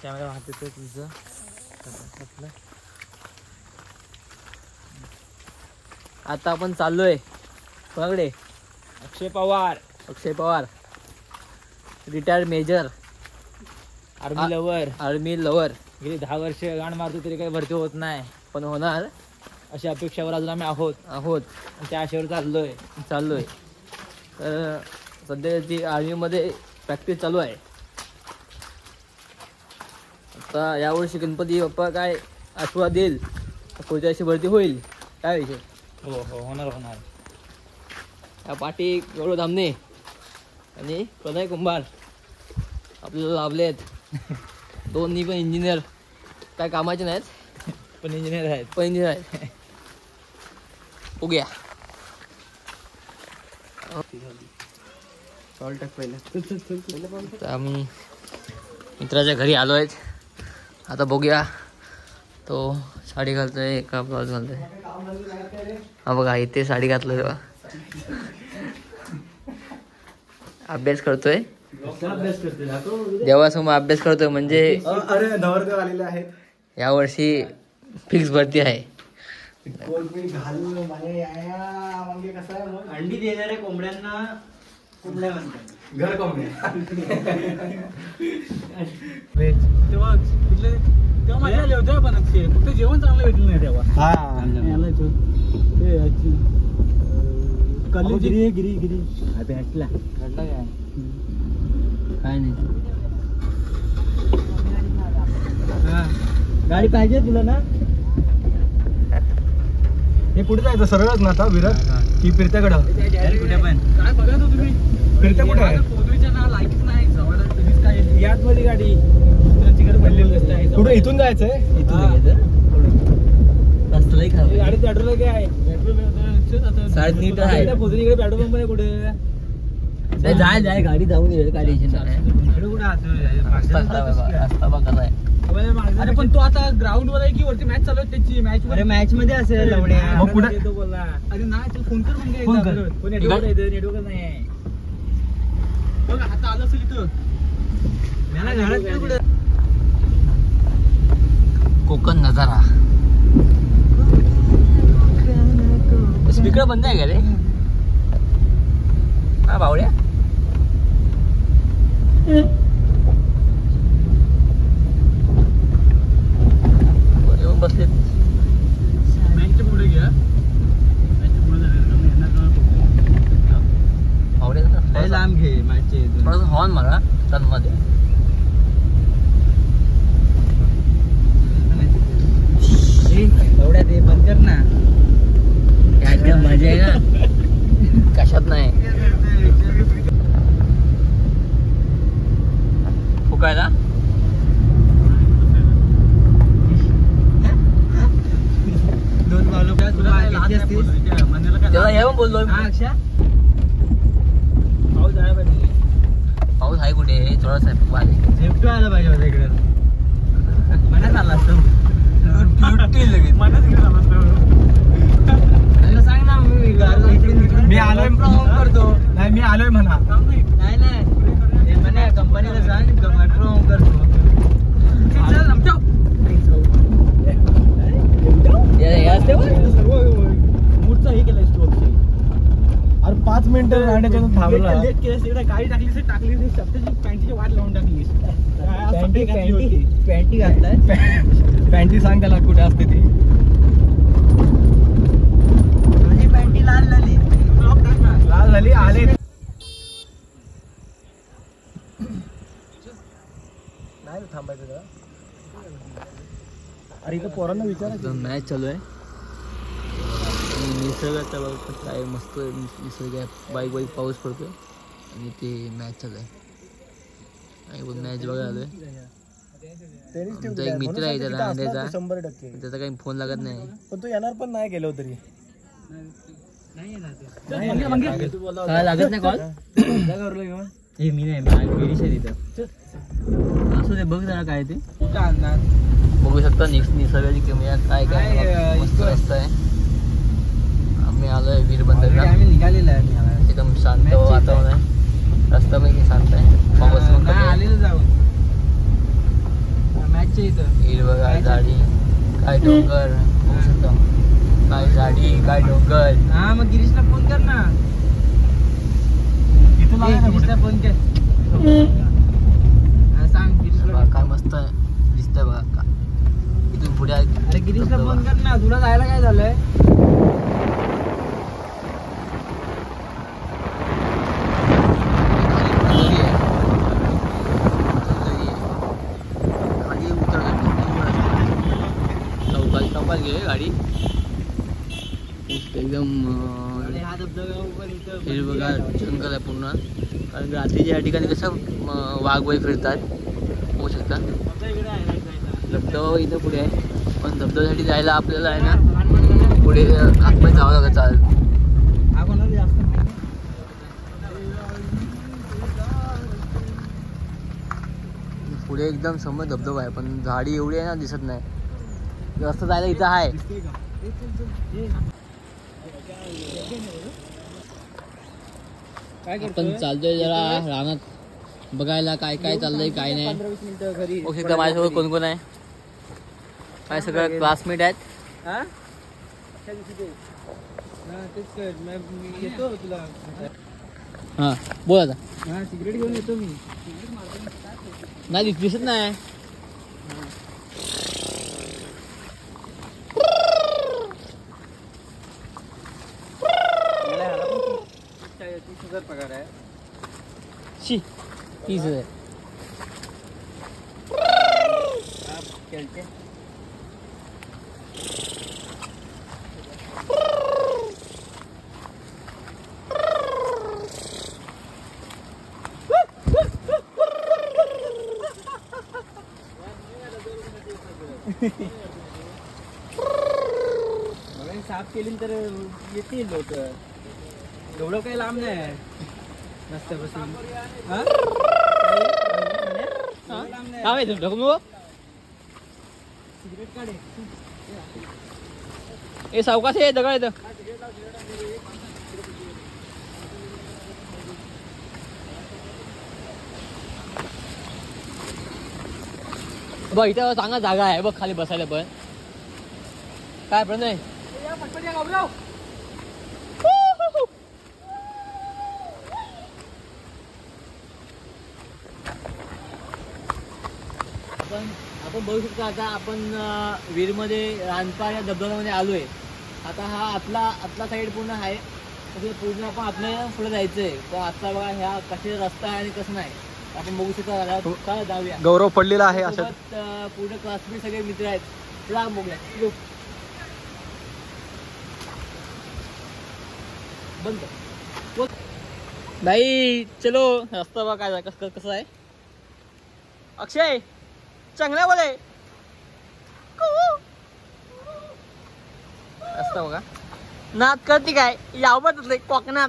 Camera वाहते तुझं आता आपण चाललोय कोणाकडे? Akshay Pawar retired major army lover गेली 10 वर्ष गाण मारतो तरी काही भरती होत नाही, पण होणार अशा अपेक्षावर अजून आम्ही आहोत आणि त्या आशेवर चाललोय. तर सध्या ती आर्मीमध्ये प्रॅक्टिस चालू आहे. आता यावर्षी गणपती बाप्पा काय आशीर्वाद देईल, पुढच्या वर्षी भरती होईल. काय विषय? हो होणार. या पाठी गौरव धामणे आणि प्रणय कुंभार आपल्याला लाभले आहेत. दोन्ही पण इंजिनियर, काय कामाचे नाहीत पण इंजिनियर आहेत. उग्या आम्ही मित्राच्या घरी आलो आहेत. आता बघूया, तो साडी घालतोय का ब्लाउज घालतोय. हा बघा इथे साडी घातलं तेव्हा अभ्यास करतोय, देवासमोर अभ्यास करतोय. म्हणजे नवरदेव आलेले आहेत यावर्षी फिक्स भरती आहे. अंडी देणाऱ्या कोंबड्यांना कोंबड्या म्हणतात, घर कोंबड्या. तेव्हा मजा आली होती आपण फक्त जेवण चांगलं भेटलं नाही तेव्हा. गिरी भेटला काय नाही. गाडी पाहिजे तुला ना? हे कुठे जायचं? सरळच ना आता विराट की फिरत्याकडं? कुठे पण काय बघा तो तुम्ही फिरत्या कुठे आहे? पोदरीच्या ना लायकीच नाही काय याच मध्ये गाडी तिकडे पडलेली रस्ता आहे. कुठे इथून जायचंय? रस्त्यालाही खराब. गाडी पेट्रोल काय आहे? पेट्रोल 3.5 आहे. पोदरीकडे पेट्रोल पंप आहे कुठे? जाय गाडी जाऊन येईल. काय टेन्शन नाही. रस्ता खराब आहे, रस्ता बघा आहे. अरे पण तो आता ग्राउंड वर आहे की वरती मॅच चालू आहे त्याची? मॅच मध्ये असेल. मग कुठे? बोलला अरे नाही तुला फोन कर नेटवर्क नाही बघ. आता आलं असेल इथं कोकण नजारा. स्पीकर बंद आहे का रे? हा बावड्या येऊन बसले. मॅचच्या पुढे घ्या. मॅचच्या पुढे बावड्या लांब घे. मॅचचे थोडंसं हॉर्न मारा मध्ये. एवढ्या ते बंद कर ना. काय मजा आहे ना, कशात नाही फुकायला. दोन बालू तेव्हा हे पण बोललो. पाऊस आहे पाहिजे. पाऊस आहे कुठे? थोडासा आहे. झेपटो आला पाहिजे होता इकडे. मनात आला असतो. मनात गेला सांग ना. मी आलोय करतो. नाही मी आलोय म्हणा. नाही म्हणा कंपनीला सांग करतो. सर्व मूडचा हे केलाय तू. अरे 5 मिनिटं राहण्याच्या थांबला. लेट केलंस तिकडे. गाडी टाकली शब्दाची पॅन्टीची वाट लावून टाकलीस. पॅन्टी घातलाय. पॅन्टी सांग त्याला कुठे असते ती. माझी पॅन्टी लाल झाली. लाल झाली. आले नाही थांबायचं का? अरे इथं पोरांना विचारायचं. मॅच चालू आहे. निसर्गाचा काय मस्त निसर्ग आहे. बाईक पाऊस पडतोय आणि ते मॅच चालू आहे. आणि मॅच बघायला आलोय. आमचा एक मित्र आहे त्याला अंड्याचा. 100% त्याचा काही फोन लागत नाही. पण तू येणार पण नाही गेलो तरी. काय लागत नाही कॉल? हे मी नाही तिथं. असं ते बघ जरा काय ते बघू शकता. निसर्गाची किमया काय काय मस्त रस्ता आहे. आम्ही आलोय वीरबंदरला. आम्ही निघालेलो आहे. एकदम शांत वातावरण आहे. रस्ता पण शांत आहे. पाऊस आलेलं जाऊन बघा झाडी, काय डोंगर, काय झाडी, काय डोंगर. हा मग गिरीशला फोन कर ना. गिरीशला फोन कर. सांग गिरीशला काय मस्त दिसतंय बघा का. इथून पुढे अरे गिरीशला फोन कर ना. तुला जायला काय झालंय? चौकात घे गाडी एकदम हा धबधबा हिरवगार जंगल आहे पूर्ण. कारण रात्रीच्या या ठिकाणी कसं वाघ फिरतात होऊ शकतात. धबधबा इथं पुढे आहे पण धबधब्यासाठी जायला आपल्याला आहे ना पुढे आतमध्ये जावं लागत चालेल. पुढे एकदम समोर धबधबा आहे पण झाडी एवढी आहे ना दिसत नाही. रस्ता जायला इथं आहे. आपण चालतोय जरा रानात बघायला काय काय चाललंय काय नाही. 15-20 मिनिटं घरी एकदा माझ्यासोबत कोण कोण आहे काय सगळं क्लासमेट आहेत. हा तेच कर. मी येतो तुला. हां बोल आता. हा सिगरेट घेऊन येतो मी. नाही दिसत नाही. मला ह्याला पण 30,000 पगार आहे. शी 30,000. खेळते. साफ केली तर येतील लोक. एवढं काही लांब नाही रस्त्यापासून. सिगरेट काढे. ए सावकाश आहे दगड येतं. बघ इथं चांगला जागा आहे बघ खाली बसायला पण. काय प्रणय आपण बघू शकतो. आता आपण वीरमध्ये रानपार या धबधब्यामध्ये आलोय. आता हा आतला साईड पूर्ण आहे म्हणजे पूर्ण आपण आपल्या पुढे जायचंय. तर आता बघा ह्या कसे रस्ता आहे आणि कसं नाही आपण बघू शकतो. काय जाऊया. गौरव पडलेला आहे असं. पूर्ण क्लासमेट सगळे मित्र आहेत. चला बघूया. बंद भाई चलो. रस्ता बघा काय कसं आहे. अक्षय चांगला बोले. रस्ता बघा नात करते काय यावं कोकणात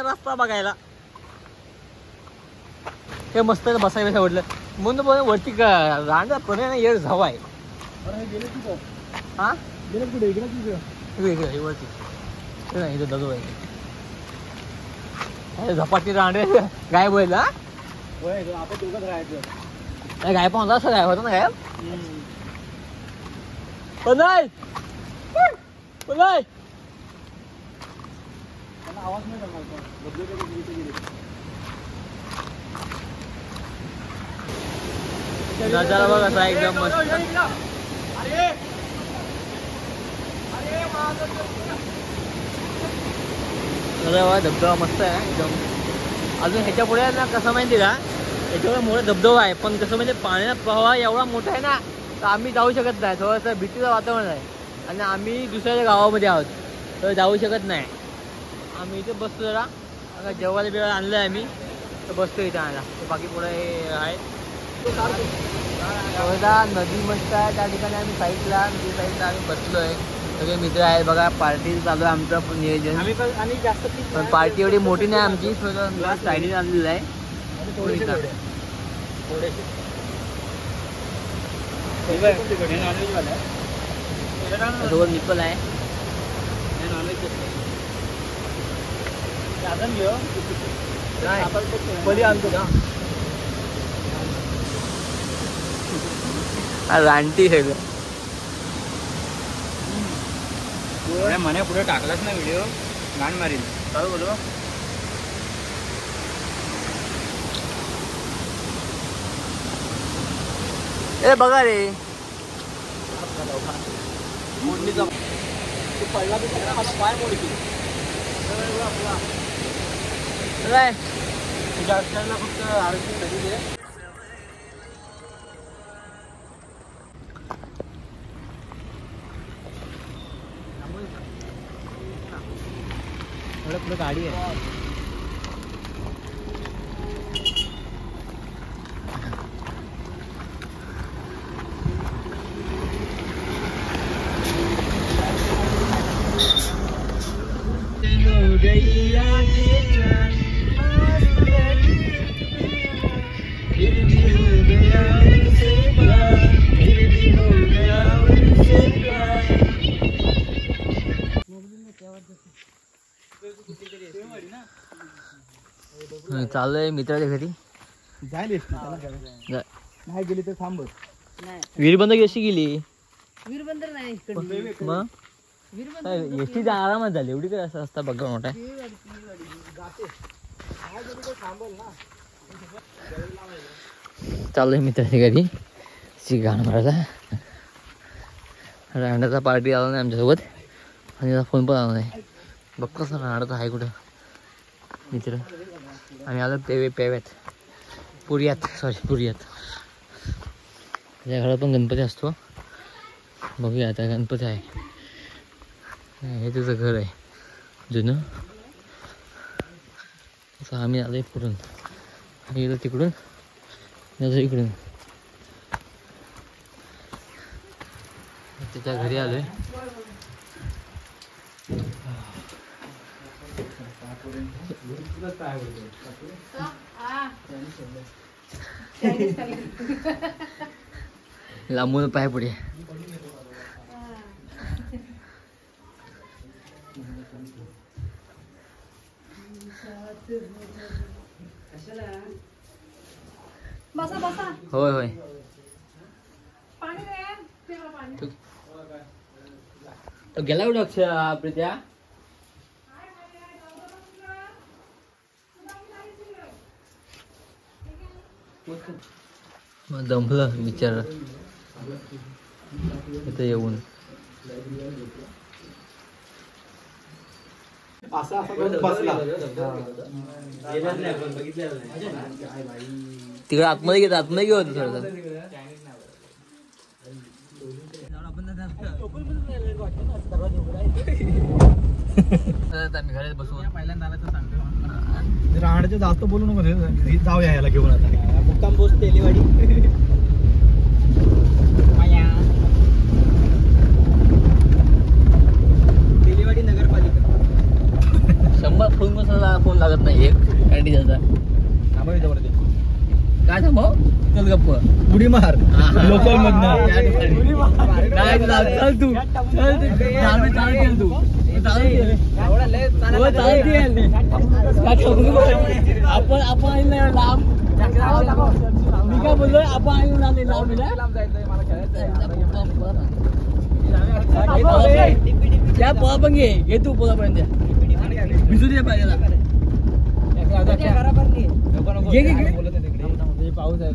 रस्ता बघायला. हे मस्त बसायला आवडलं म्हणून वरती रांडा पण येड झावा आहे. हा वरती इथं दगड आहे. झपाटी रांडे गायब होईल. हा आपण दोघंच राहायचं. गायब होता असं गायब होता ना गायब. पण नाही आवाज नाही नजारा बघ असा एकदम मस्त. धबधबा मस्त आहे एकदम. अजून ह्याच्या पुढे ना कसं माहिती का याच्यावर मोठा धबधबा आहे पण कसं म्हणजे पाण्याचा प्रवाह एवढा मोठा आहे ना तर आम्ही जाऊ शकत नाही. थोडंसं भीतीचं वातावरण आहे आणि आम्ही दुसऱ्या गावामध्ये आहोत तर जाऊ शकत नाही. आम्ही इथे बसतो जरा आता जेवायला बिवायला आणलं आहे आम्ही तर बसतो इथं आणायला. बाकी पुढे आहे नदी मस्त आहे त्या ठिकाणी आम्ही साईडला आम्ही बसलोय. सगळे मित्र आहेत बघा. पार्टी चालू आहे आमचं नियोजन. आणि जास्त पण पार्टी एवढी मोठी नाही आमची. साईडीने आणलेलं आहे. सोबत निपल आहे. रानटी सगळं. मने पुढे टाकलाच ना व्हिडिओ गाण मारील. काय बोलू ए बघा रे पडला तर सगळा माझा पाय मोड केली. काय तुझ्या अक्षराला फक्त आरती कधी दे. पुढे गाडी आहे. चाललोय मित्राच्या घरी. नाही गेली तर थांबत. वीरबंद कशी गेली वीरबंदर नाही मग एसटी आरामात झाली. एवढी काय असं असता बघा मोठा. चाललोय मित्राच्या घरी गाणं मारायला. राहण्याचा पार्टी आला नाही आमच्यासोबत आणि त्याचा फोन पण आला नाही. बघ कसं राहण्याचा आहे कुठं मित्र. आम्ही आलो पेव्यात पुण्यात त्याच्या घरात पण गणपती असतो. बघूया आता गणपती आहे. हे त्याचं घर आहे जुनं. असं आम्ही आलो पुढून आणि येतो तिकडून इकडून त्याच्या घरी आलोय. लांबून पाय पुढे बसा बसा. होय होय. पाणी दे. ठेवा पाणी. तो गेला कुठं अक्षय प्रीत्या. मग दमलं बिचारा इथं येऊन. तिकडे आतमध्ये घेत आतमध्ये घेऊ होतं थोडं. आम्ही घरात बसू. पहिल्यांदा आला तर सांगतो राहण्याचं जास्त बोलू नको. जाऊया याला घेऊन आता मुक्काम पोस्ट तेलीवाडी. तेलीवाडी नगरपालिका. 100 फोन मसाला फोन लागत नाही एक कॅन्टीनचा. काय थांबव चल गप्प उडी मार लोकल मधनं. काय चाल तू चाल तू आपण लांब. मी काय बोललोय आपण लांब त्या पोळा पण घे तू पोळापर्यंत भिजू दे पाहिजे. पाऊस आहे.